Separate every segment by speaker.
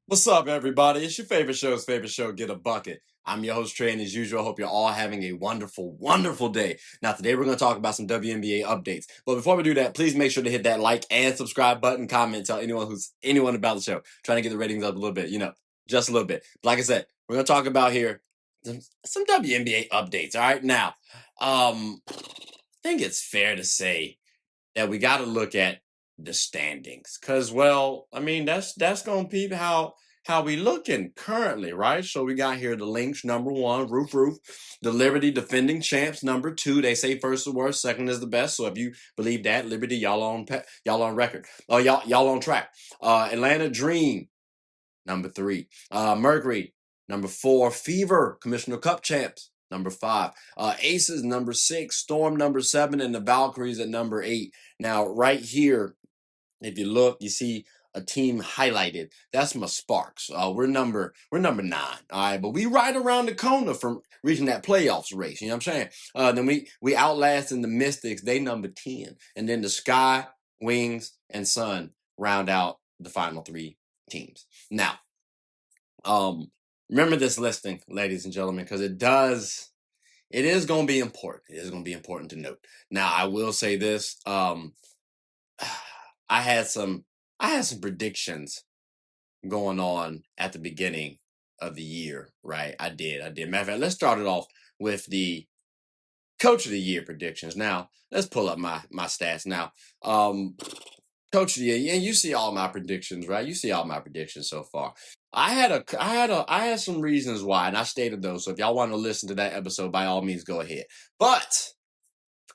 Speaker 1: What's up, everybody? It's your favorite show, Get a Bucket. I'm your host, Trey, and as usual, I hope you're all having a wonderful, wonderful day. Now, today we're going to talk about some WNBA updates. But before we do that, please make sure to hit that like and subscribe button, comment, tell anyone about the show. Trying to get the ratings up a little bit, just a little bit. But like I said, we're going to talk about here some WNBA updates. All right, now, I think it's fair to say that we got to look at the standings, because that's gonna be how we looking currently, right? So we got here the Lynx number one, roof, the Liberty defending champs number two. They say first is the worst, second is the best. So if you believe that, Liberty, y'all on record, y'all on track. Atlanta Dream number three, Mercury number four, Fever Commissioner Cup champs number five, Aces number six, Storm number seven, and the Valkyries at number eight. Now, right here, if you look, you see a team highlighted. That's my Sparks. We're number nine. All right, but we right around the corner from reaching that playoffs race. You know what I'm saying? Then we outlasting the Mystics. They number 10, and then the Sky, Wings, and Sun round out the final three teams. Now, remember this listing, ladies and gentlemen, because it is going to be important. It is going to be important to note. Now, I will say this. I had some predictions going on at the beginning of the year, right? I did. Matter of fact, let's start it off with the Coach of the Year predictions. Now, let's pull up my stats now. Coach of the Year, and you see all my predictions, right? You see all my predictions so far. I had some reasons why, and I stated those. So if y'all want to listen to that episode, by all means, go ahead. But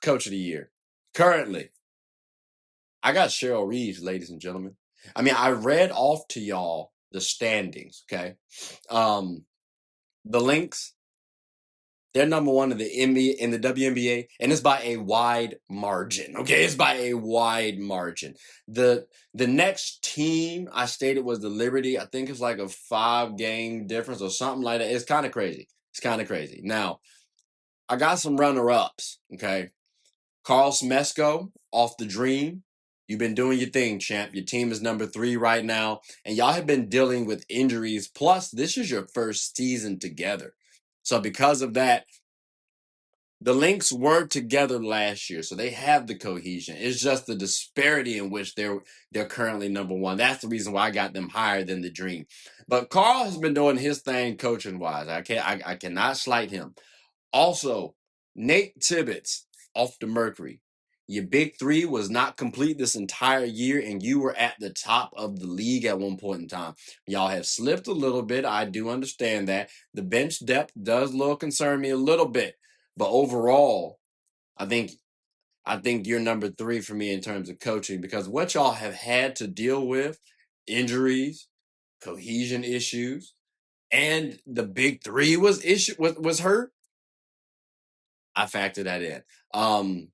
Speaker 1: Coach of the Year, currently, I got Cheryl Reeve, ladies and gentlemen. I mean, I read off to y'all the standings, okay? The Lynx, they're number one in the WNBA, and it's by a wide margin. Okay, it's by a wide margin. The next team I stated was the Liberty. I think it's like a 5-game difference or something like that. It's kind of crazy. Now, I got some runner-ups. Okay, Karl Smesko off the Dream. You've been doing your thing, champ. Your team is number 3 right now, and y'all have been dealing with injuries. Plus, this is your first season together. So because of that, the Lynx were together last year, so they have the cohesion. It's just the disparity in which they're currently number 1. That's the reason why I got them higher than the Dream. But Karl has been doing his thing coaching wise. I cannot slight him. Also, Nate Tibbets off the Mercury. Your big 3 was not complete this entire year, and you were at the top of the league at one point in time. Y'all have slipped a little bit. I do understand that. The bench depth does concern me a little bit. But overall, I think you're number 3 for me in terms of coaching, because what y'all have had to deal with, injuries, cohesion issues, and the big 3 was hurt. I factor that in.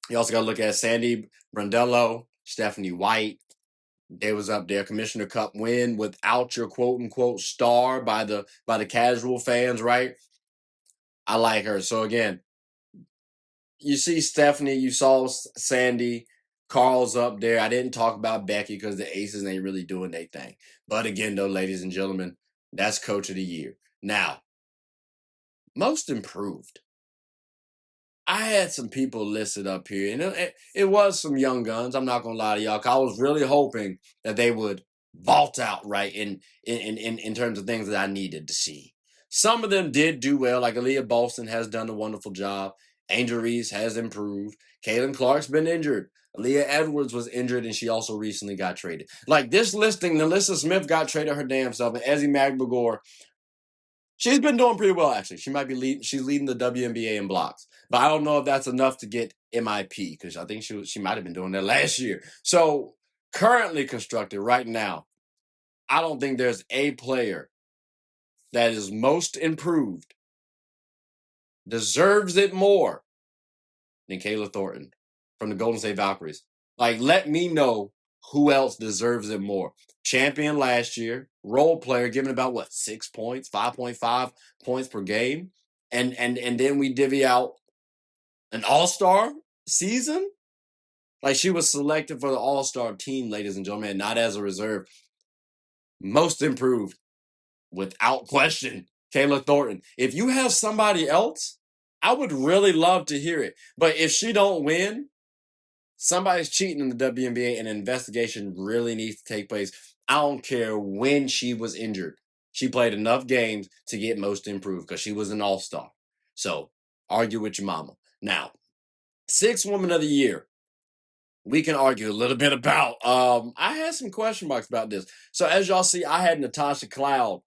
Speaker 1: You also got to look at Sandy Brandello, Stephanie White. They was up there. Commissioner Cup win without your quote unquote star by the casual fans, right? I like her. So again, you see Stephanie, you saw Sandy, Karl's up there. I didn't talk about Becky because the Aces ain't really doing their thing. But again, though, ladies and gentlemen, that's Coach of the Year. Now, most improved. I had some people listed up here, and it was some young guns. I'm not gonna lie to y'all. I was really hoping that they would vault out right in terms of things that I needed to see. Some of them did do well, like Aaliyah Boston has done a wonderful job. Angel Reese has improved. Caitlin Clark's been injured. Aaliyah Edwards was injured, and she also recently got traded. Like this listing, Nalissa Smith got traded her damn self, and Ezzie Magbagor, she's been doing pretty well, actually. She might be she's leading the WNBA in blocks. But I don't know if that's enough to get MIP, because I think she might have been doing that last year. So currently constructed right now, I don't think there's a player that is most improved, deserves it more than Kayla Thornton from the Golden State Valkyries. Like, let me know who else deserves it more. Champion last year, role player, giving about 6 points, 5.5 points per game. And then we divvy out an all-star season? Like, she was selected for the all-star team, ladies and gentlemen, not as a reserve. Most improved, without question, Kayla Thornton. If you have somebody else, I would really love to hear it. But if she don't win, somebody's cheating in the WNBA and an investigation really needs to take place. I don't care when she was injured. She played enough games to get most improved because she was an all-star. So argue with your mama. Now, 6th Woman of the Year. We can argue a little bit about. I had some question marks about this. So as y'all see, I had Natasha Cloud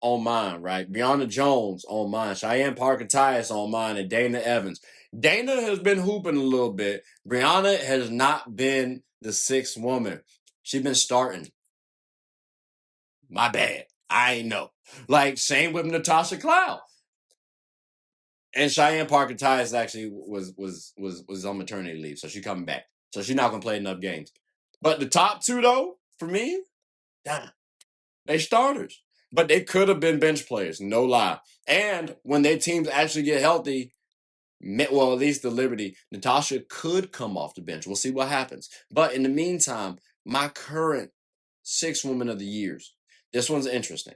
Speaker 1: on mine, right? Brianna Jones on mine. Cheyenne Parker-Tyus on mine, and Dana Evans. Dana has been hooping a little bit. Brianna has not been the 6th woman. She's been starting. My bad. I ain't know. Like, same with Natasha Cloud. And Cheyenne Parker-Tyus actually was on maternity leave, so she's coming back. So she's not gonna play enough games. But the top 2 though, for me, damn, they starters. But they could have been bench players, no lie. And when their teams actually get healthy, well, at least the Liberty, Natasha could come off the bench. We'll see what happens. But in the meantime, my current 6th Woman of the Years. This one's interesting.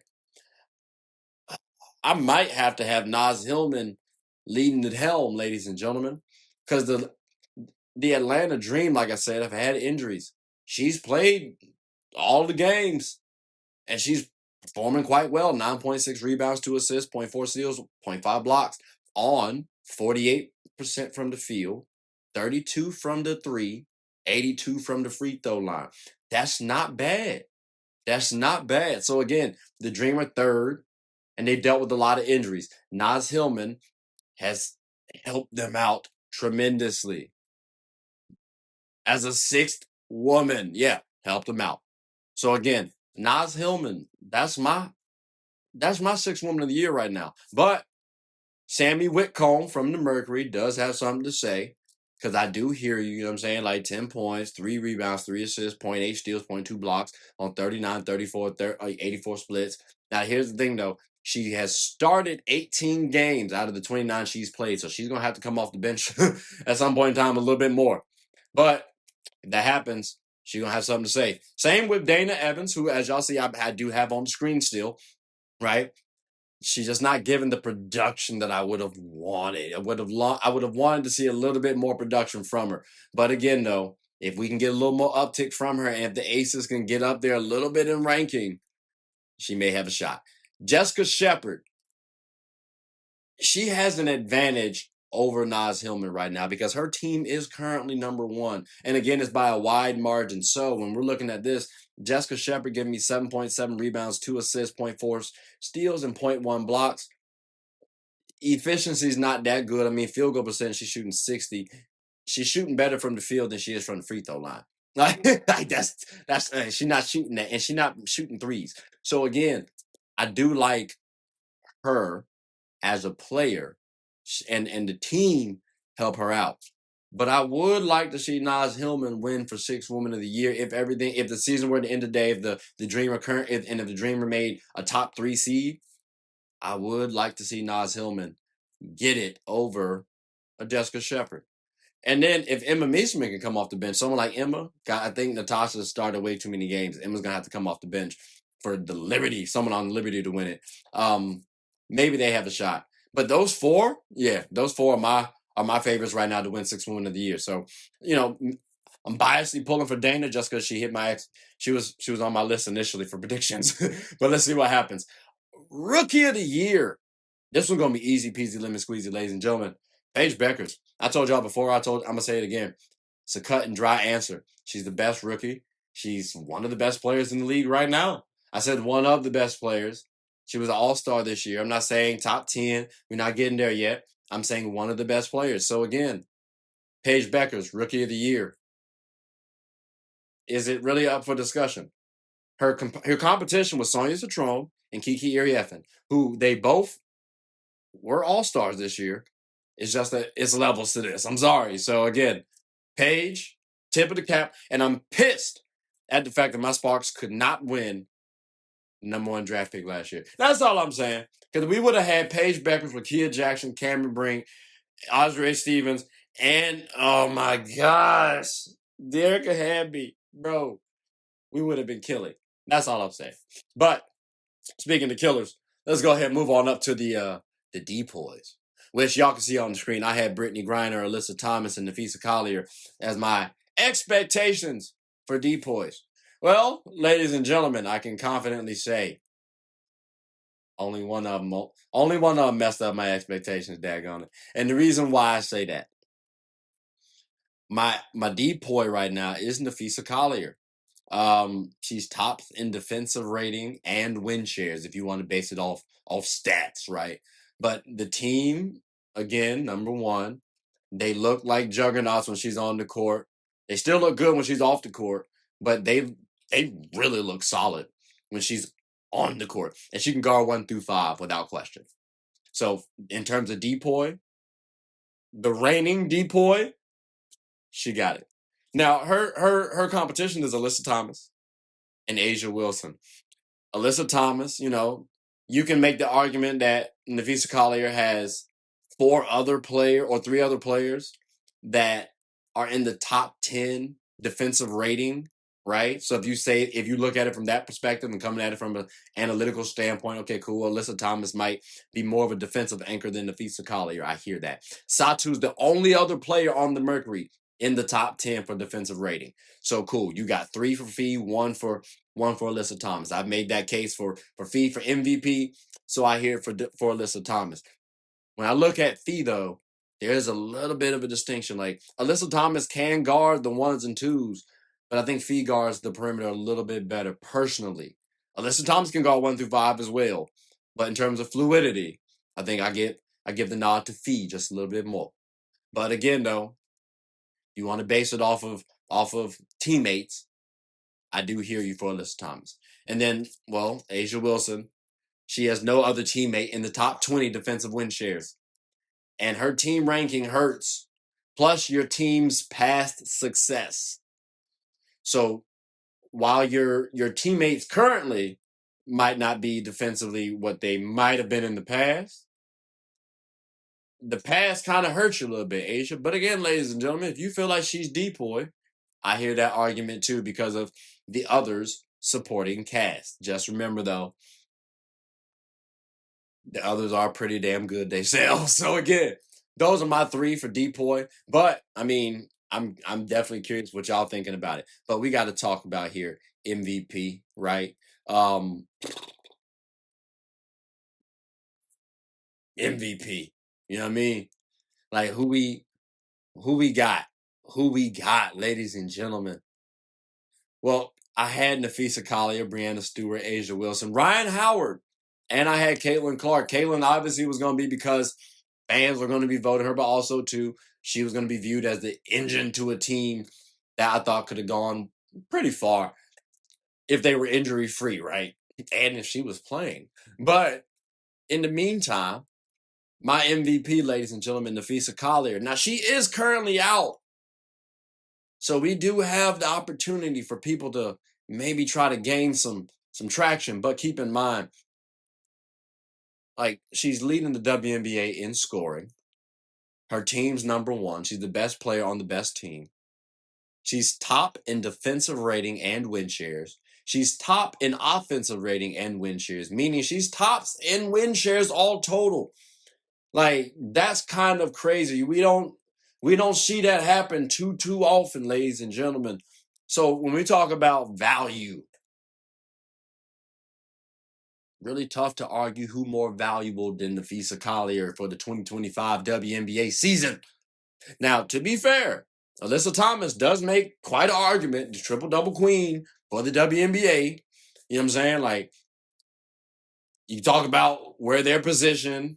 Speaker 1: I might have to have Naz Hillmon leading the helm, ladies and gentlemen, because the Atlanta Dream, like I said, have had injuries. She's played all the games, and she's performing quite well. 9.6 rebounds, 2 assists, 0.4 steals, 0.5 blocks on 48% from the field, 32 from the 3, 82 from the free throw line. That's not bad. That's not bad. So again, the Dream are 3rd, and they dealt with a lot of injuries. Naz Hillmon has helped them out tremendously. As a 6th woman, helped them out. So again, Naz Hillmon, that's my 6th Woman of the Year right now. But Sammy Whitcomb from the Mercury does have something to say, because I do hear you, you know what I'm saying? Like 10 points, 3 rebounds, 3 assists, 0.8 steals, 0.2 blocks on 39, 34, 84 splits. Now, here's the thing, though. She has started 18 games out of the 29 she's played, so she's going to have to come off the bench at some point in time a little bit more. But if that happens, she's going to have something to say. Same with Dana Evans, who, as y'all see, I do have on the screen still, right? She's just not given the production that I would have wanted. I would have wanted to see a little bit more production from her. But again, though, if we can get a little more uptick from her, and if the Aces can get up there a little bit in ranking, she may have a shot. Jessica Shepard, she has an advantage over Naz Hillmon right now because her team is currently number 1. And again, it's by a wide margin. So when we're looking at this, Jessica Shepard giving me 7.7 rebounds, 2 assists, 0.4 steals, and 0.1 blocks. Efficiency is not that good. I mean, field goal percentage, she's shooting 60. She's shooting better from the field than she is from the free throw line. Like that's she's not shooting that, and she's not shooting threes. So again, I do like her as a player, and the team help her out. But I would like to see Naz Hillmon win for 6th Woman of the Year if the season were to end today, if the Dreamer if the Dreamer made a top 3 seed. I would like to see Naz Hillmon get it over a Jessica Shepard. And then if Emma Meesman can come off the bench, someone like Emma, I think Natasha started way too many games. Emma's going to have to come off the bench for the Liberty, someone on Liberty to win it. Maybe they have a shot. But those 4, those 4 are my favorites right now to win 6th Woman of the Year. So, you know, I'm biasly pulling for Dana just because she hit she was on my list initially for predictions. But let's see what happens. Rookie of the Year. This one's going to be easy peasy lemon squeezy, ladies and gentlemen. Paige Beckers. I told y'all before, I'm going to say it again. It's a cut and dry answer. She's the best rookie. She's one of the best players in the league right now. I said one of the best players. She was an all-star this year. I'm not saying top 10. We're not getting there yet. I'm saying one of the best players. So again, Paige Beckers, Rookie of the Year. Is it really up for discussion? Her competition was Sonia Citron and Kiki Iriefan, who they both were all-stars this year. It's just that it's levels to this. I'm sorry. So again, Paige, tip of the cap, and I'm pissed at the fact that my Sparks could not win number 1 draft pick last year. That's all I'm saying. Because we would have had Paige Beckers with Kia Jackson, Cameron Brink, Osre Stevens, and oh my gosh, Derek Hamby, bro. We would have been killing. That's all I'm saying. But speaking of killers, let's go ahead and move on up to the depoys, which y'all can see on the screen. I had Brittany Griner, Alyssa Thomas, and Napheesa Collier as my expectations for depoys. Well, ladies and gentlemen, I can confidently say only one of them messed up my expectations, daggone it. And the reason why I say that, my depoy right now is Napheesa Collier. She's top in defensive rating and win shares if you want to base it off stats, right? But the team, again, number one, they look like juggernauts when she's on the court. They still look good when she's off the court, but they really look solid when she's on the court. And she can guard 1 through 5 without question. So in terms of depoy, the reigning depoy, she got it. Now her competition is Alyssa Thomas and Asia Wilson. Alyssa Thomas, you can make the argument that Napheesa Collier has 3 other players that are in the top 10 defensive rating, right? So if you look at it from that perspective and coming at it from an analytical standpoint, okay, cool. Alyssa Thomas might be more of a defensive anchor than Napheesa Collier. I hear that. Satu's the only other player on the Mercury in the top 10 for defensive rating. So cool. You got 3 for Fee, 1 for Alyssa Thomas. I've made that case for Fee for MVP. So I hear for Alyssa Thomas. When I look at Fee, though, there's a little bit of a distinction. Like, Alyssa Thomas can guard the 1s and 2s, but I think Fee guards the perimeter a little bit better personally. Alyssa Thomas can guard 1 through 5 as well, but in terms of fluidity, I think I give the nod to Fee just a little bit more. But again, though, you want to base it off of teammates, I do hear you for Alyssa Thomas. And then, well, Asia Wilson, she has no other teammate in the top 20 defensive win shares. And her team ranking hurts, plus your team's past success. So while your teammates currently might not be defensively what they might have been in the past kind of hurts you a little bit, Asia. But again, ladies and gentlemen, if you feel like she's depoy, I hear that argument too because of the others supporting cast. Just remember, though, the others are pretty damn good themselves. So again, those are my 3 for depoy. But I mean, I'm definitely curious what y'all thinking about it. But we got to talk about here MVP, right? MVP. You know what I mean? Like who we got? Who we got, ladies and gentlemen? Well, I had Napheesa Collier, Breanna Stewart, Asia Wilson, Ryan Howard, and I had Caitlin Clark. Caitlin obviously was going to be because fans were going to be voting her, but also too, she was going to be viewed as the engine to a team that I thought could have gone pretty far if they were injury free, right? And if she was playing. But in the meantime, my MVP, ladies and gentlemen, Napheesa Collier. Now she is currently out. So we do have the opportunity for people to maybe try to gain some traction. But keep in mind, like, she's leading the WNBA in scoring. Her team's number 1. She's the best player on the best team. She's top in defensive rating and win shares. She's top in offensive rating and win shares, meaning she's tops in win shares all total. Like, that's kind of crazy. We don't see that happen too often, ladies and gentlemen. So when we talk about value, really tough to argue who more valuable than Napheesa Collier for the 2025 WNBA season. Now, to be fair, Alyssa Thomas does make quite an argument, the triple-double queen for the WNBA. You know what I'm saying? Like, you talk about where they're positioned,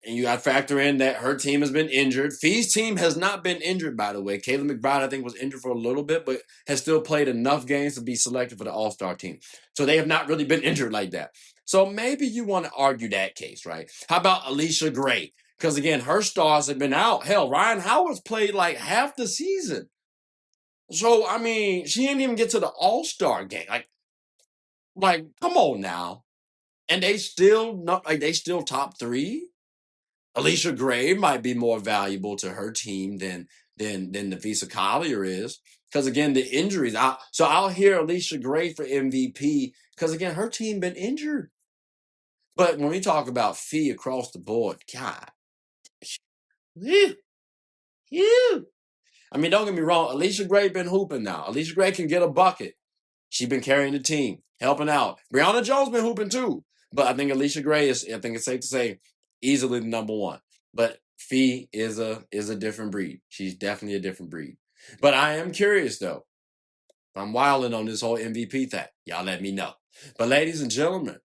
Speaker 1: and you got to factor in that her team has been injured. Fee's team has not been injured, by the way. Kayla McBride, I think, was injured for a little bit, but has still played enough games to be selected for the All-Star team. So they have not really been injured like that. So maybe you want to argue that case, right? How about Alicia Gray? Because, again, her stars have been out. Hell, Ryan Howard's played like half the season. So, I mean, she didn't even get to the All-Star game. Like, come on now. And they still top 3? Alicia Gray might be more valuable to her team than Napheesa Collier is. Because again, the injuries. So I'll hear Alicia Gray for MVP because again, her team been injured. But when we talk about fee across the board, God, phew, phew. I mean, don't get me wrong. Alicia Gray been hooping now. Alicia Gray can get a bucket. She been carrying the team, helping out. Brianna Jones been hooping too. But I think Alicia Gray is, I think it's safe to say, easily the number one. But Fee is a different breed. She's definitely a different breed. But I am curious though. I'm wilding on this whole MVP thing. Y'all let me know. But ladies and gentlemen,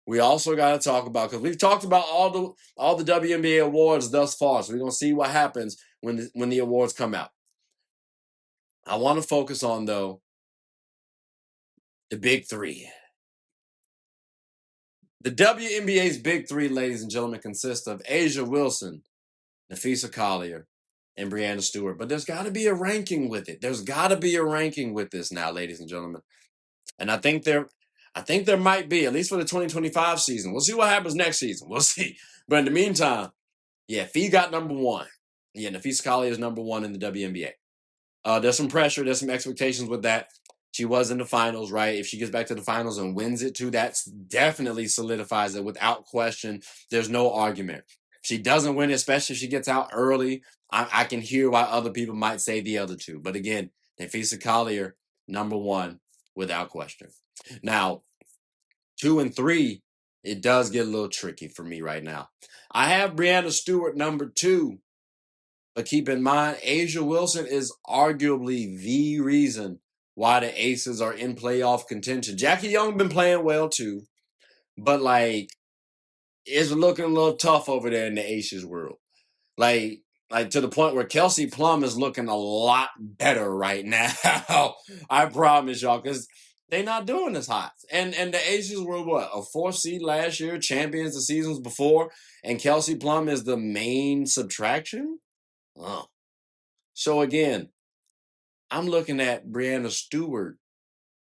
Speaker 1: we also got to talk about, because we've talked about all the WNBA awards thus far. So we're gonna see what happens when the awards come out. I want to focus on though the big three. The WNBA's big three, ladies and gentlemen, consist of A'ja Wilson, Napheesa Collier, and Breanna Stewart. But there's got to be a ranking with it. There's got to be a ranking with this now, ladies and gentlemen. And I think there might be, at least for the 2025 season. We'll see what happens next season. We'll see. But in the meantime, yeah, Fee got number one. Yeah, Napheesa Collier is number one in the WNBA. There's some pressure. There's some expectations with that. She was in the finals, right? If she gets back to the finals and wins it too, that definitely solidifies it without question. There's no argument. If she doesn't win it, especially if she gets out early, I can hear why other people might say the other two. But again, Napheesa Collier, number one, without question. Now, 2 and 3, it does get a little tricky for me right now. I have Breanna Stewart number 2. But keep in mind, A'ja Wilson is arguably the reason why the Aces are in playoff contention. Jackie Young been playing well too, but like it's looking a little tough over there in the Aces world. Like to the point where Kelsey Plum is looking a lot better right now. I promise y'all, because they're not doing this hot. And the Aces were what, a 4th seed last year, champions the seasons before, and Kelsey Plum is the main subtraction. Oh. So again, I'm looking at Breanna Stewart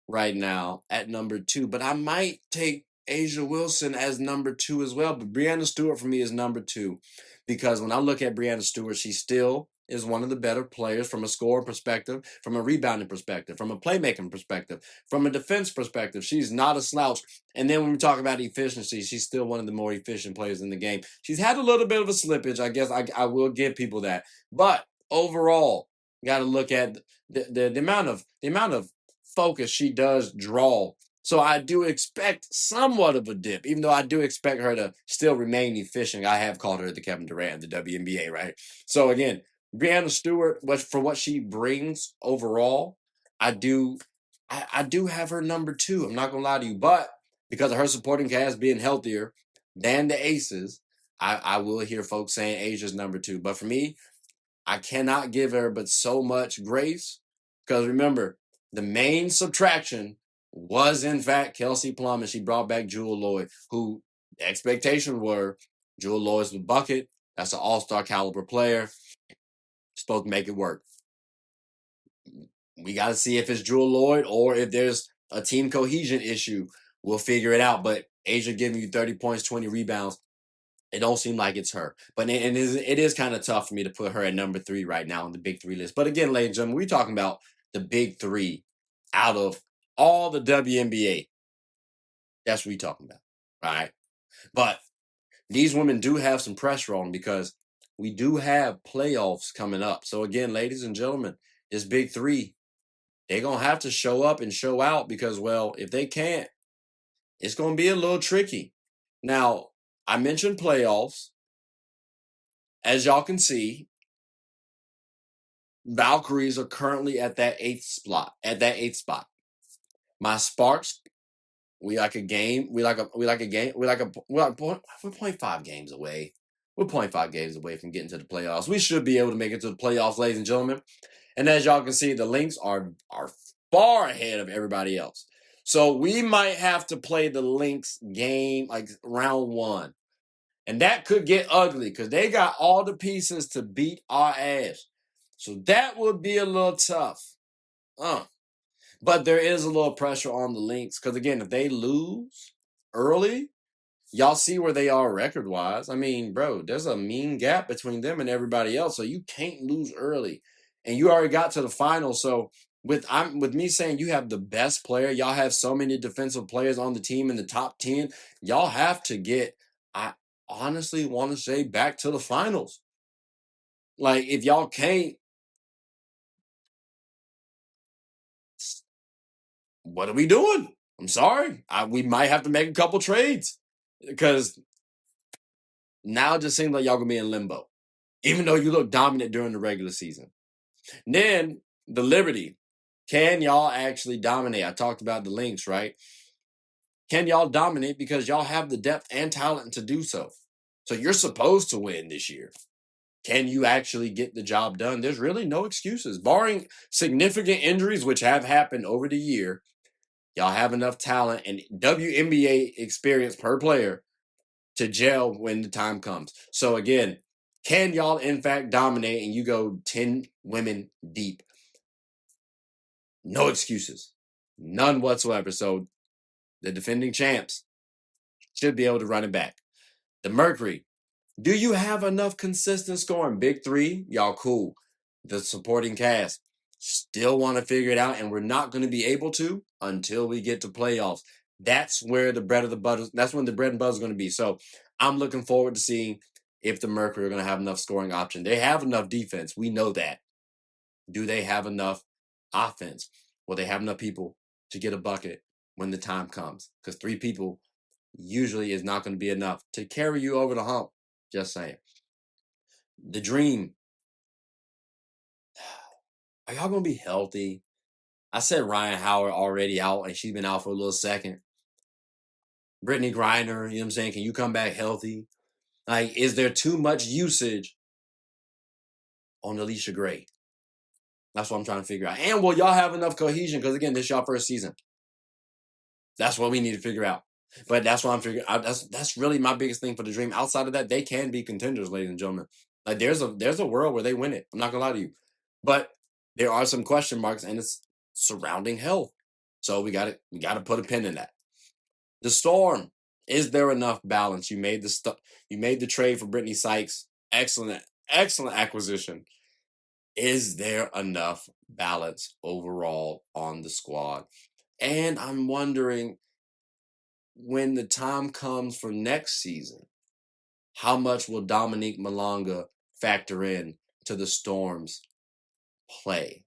Speaker 1: right now at number 2, but I might take A'ja Wilson as number 2 as well. But Breanna Stewart for me is number 2 because when I look at Breanna Stewart, she still is one of the better players from a scoring perspective, from a rebounding perspective, from a playmaking perspective, from a defense perspective. She's not a slouch. And then when we talk about efficiency, she's still one of the more efficient players in the game. She's had a little bit of a slippage. I guess I will give people that. But overall, you got to look at the amount of focus she does draw. So I do expect somewhat of a dip, even though I do expect her to still remain efficient. I have called her the Kevin Durant of the WNBA, right? So again, Breanna Stewart, for what she brings overall, I do have her number 2. I'm not gonna lie to you, but because of her supporting cast being healthier than the Aces, I will hear folks saying Asia's number 2. But for me, I cannot give her but so much grace because remember, the main subtraction was in fact Kelsey Plum, and she brought back Jewell Loyd, who the expectations were Jewell Loyd's the bucket. That's an all-star caliber player. Supposed to make it work. We got to see if it's Jewell Loyd or if there's a team cohesion issue. We'll figure it out. But A'ja giving you 30 points, 20 rebounds. It don't seem like it's her. But it is kind of tough for me to put her at number 3 right now on the big 3 list. But again, ladies and gentlemen, we're talking about the big 3 out of all the WNBA. That's what we're talking about. All right. But these women do have some pressure on them because we do have playoffs coming up. So again, ladies and gentlemen, this big 3, they're going to have to show up and show out because, well, if they can't, it's going to be a little tricky. Now, I mentioned playoffs. As y'all can see, Valkyries are currently at that 8th spot. My Sparks, we're 0.5 games away. We're 0.5 games away from getting to the playoffs. We should be able to make it to the playoffs, ladies and gentlemen. And as y'all can see, the Lynx are far ahead of everybody else. So we might have to play the Lynx game like round 1. And that could get ugly because they got all the pieces to beat our ass. So that would be a little tough. But there is a little pressure on the Lynx because, again, if they lose early, y'all see where they are record-wise. I mean, bro, there's a mean gap between them and everybody else. So you can't lose early. and you already got to the final. So with me saying you have the best player, y'all have so many defensive players on the team in the top 10, y'all have to get, I honestly want to say, back to the finals. Like, if y'all can't, what are we doing? I'm sorry. We might have to make a couple trades because now it just seems like y'all gonna be in limbo, even though you look dominant during the regular season. Then the Liberty, can y'all actually dominate? I talked about the Lynx, right? Can y'all dominate because y'all have the depth and talent to do so? So you're supposed to win this year. Can you actually get the job done? There's really no excuses, barring significant injuries, which have happened over the year. Y'all have enough talent and WNBA experience per player to gel when the time comes. So again, can y'all in fact dominate and you go 10 women deep? No excuses. None whatsoever. So the defending champs should be able to run it back. The Mercury, do you have enough consistent scoring? Big three, y'all cool. The supporting cast, still want to figure it out, and we're not going to be able to until we get to playoffs. That's where the bread of the butter, that's when the bread and butter is going to be. So I'm looking forward to seeing if the Mercury are going to have enough scoring option. They have enough defense. We know that. Do they have enough offense? Will they have enough people to get a bucket when the time comes? Because 3 people usually is not going to be enough to carry you over the hump. Just saying. The Dream. Are y'all going to be healthy? I said Ryan Howard already out, and she's been out for a little second. Brittany Griner, you know what I'm saying? Can you come back healthy? Like, is there too much usage on Alicia Gray? That's what I'm trying to figure out. And will y'all have enough cohesion? Because, again, this is y'all first season. That's what we need to figure out. But that's what I'm figuring out. That's really my biggest thing for the Dream. Outside of that, they can be contenders, ladies and gentlemen. Like, there's a world where they win it. I'm not going to lie to you. But there are some question marks, and it's surrounding health. So we got to put a pin in that. The Storm, is there enough balance? You made the trade for Brittany Sykes. Excellent acquisition. Is there enough balance overall on the squad? And I'm wondering, when the time comes for next season, how much will Dominique Malonga factor in to the Storm's play?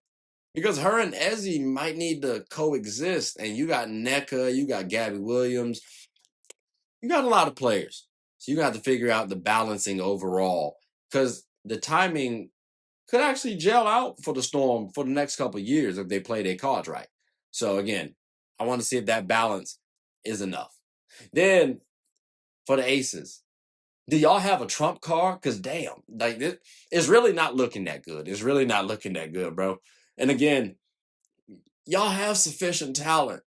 Speaker 1: Because her and Ezzy might need to coexist, and you got NECA, you got Gabby Williams, you got a lot of players. So you got to figure out the balancing overall, because the timing could actually gel out for the Storm for the next couple of years if they play their cards right. So again, I want to see if that balance is enough. Then for the Aces, do y'all have a trump card? Because damn, like this, it's really not looking that good. It's really not looking that good, bro. And again, y'all have sufficient talent.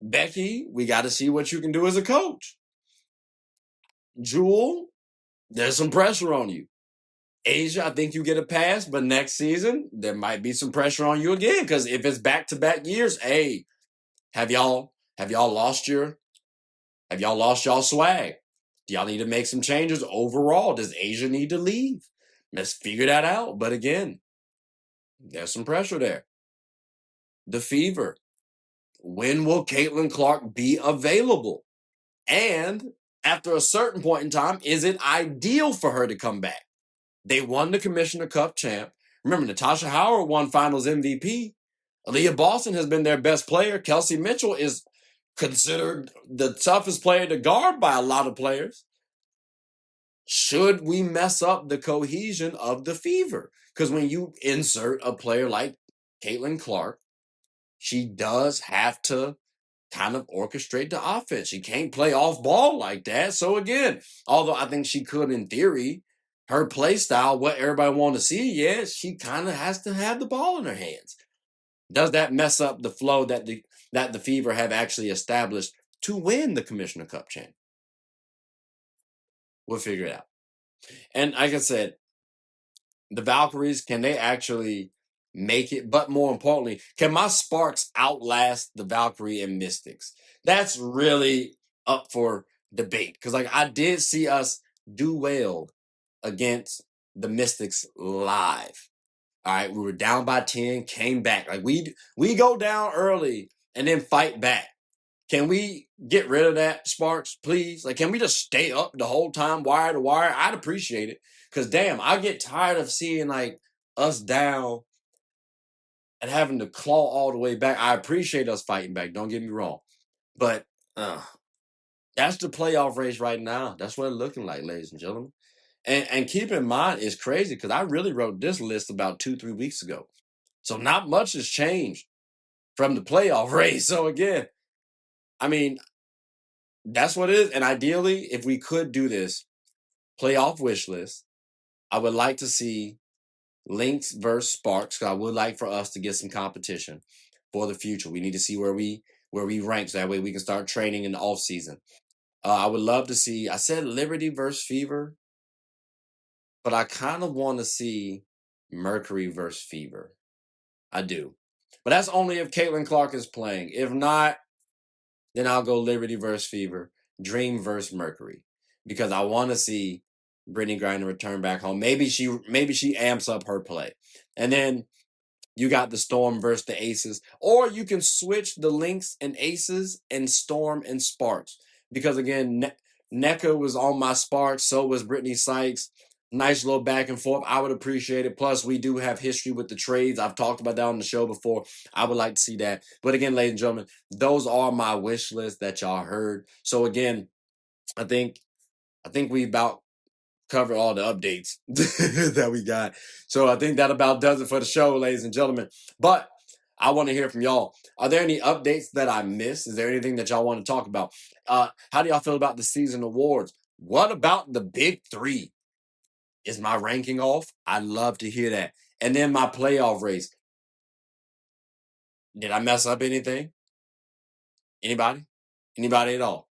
Speaker 1: Becky, we got to see what you can do as a coach. Jewel, there's some pressure on you. Asia, I think you get a pass, but next season there might be some pressure on you again. Because if it's back-to-back years, hey, have y'all lost y'all swag? Do y'all need to make some changes overall? Does Asia need to leave? Let's figure that out. But again, there's some pressure there. The Fever. When will Caitlin Clark be available? And after a certain point in time, is it ideal for her to come back? They won the Commissioner Cup champ. Remember, Natasha Howard won Finals MVP. Aaliyah Boston has been their best player. Kelsey Mitchell is considered the toughest player to guard by a lot of players. Should we mess up the cohesion of the Fever? Because when you insert a player like Caitlin Clark, she does have to kind of orchestrate the offense. She can't play off ball like that. So again, although I think she could in theory, her play style, what everybody want to see, yeah, she kind of has to have the ball in her hands. Does that mess up the flow that the Fever have actually established to win the Commissioner Cup champ? We'll figure it out. And like I said, the Valkyries, can they actually make it? But more importantly, can my Sparks outlast the Valkyrie and Mystics? That's really up for debate. Because like I did see us do well against the Mystics live. All right, we were down by 10, came back. Like we go down early and then fight back. Can we get rid of that, Sparks, please? Like, can we just stay up the whole time, wire to wire? I'd appreciate it. Because, damn, I get tired of seeing, like, us down and having to claw all the way back. I appreciate us fighting back. Don't get me wrong. But that's the playoff race right now. That's what it's looking like, ladies and gentlemen. And keep in mind, it's crazy because I really wrote this list about 2-3 weeks ago. So not much has changed from the playoff race. So, again, I mean, that's what it is. And ideally, if we could do this playoff wish list, I would like to see Lynx versus Sparks. Because I would like for us to get some competition for the future. We need to see where we rank, so that way we can start training in the off season. I would love to see. I said Liberty versus Fever, but I kind of want to see Mercury versus Fever. I do, but that's only if Caitlin Clark is playing. If not, then I'll go Liberty versus Fever, Dream versus Mercury, because I want to see Brittany Griner return back home. Maybe she amps up her play, and then you got the Storm versus the Aces, or you can switch the Lynx and Aces and Storm and Sparks, because again, NECA was on my Sparks, so was Brittany Sykes. Nice little back and forth. I would appreciate it. Plus, we do have history with the trades. I've talked about that on the show before. I would like to see that. But again, ladies and gentlemen, those are my wish lists that y'all heard. So again, I think we about covered all the updates that we got. So I think that about does it for the show, ladies and gentlemen. But I want to hear from y'all. Are there any updates that I missed? Is there anything that y'all want to talk about? How do y'all feel about the season awards? What about the big three? Is my ranking off? I'd love to hear that. And then my playoff race. Did I mess up anything? Anybody? Anybody at all?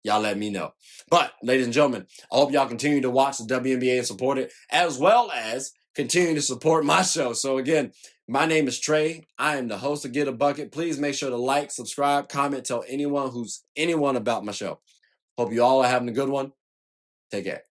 Speaker 1: Y'all let me know. But, ladies and gentlemen, I hope y'all continue to watch the WNBA and support it, as well as continue to support my show. So, again, my name is Trey. I am the host of Get a Bucket. Please make sure to like, subscribe, comment, tell anyone about my show. Hope you all are having a good one. Take care.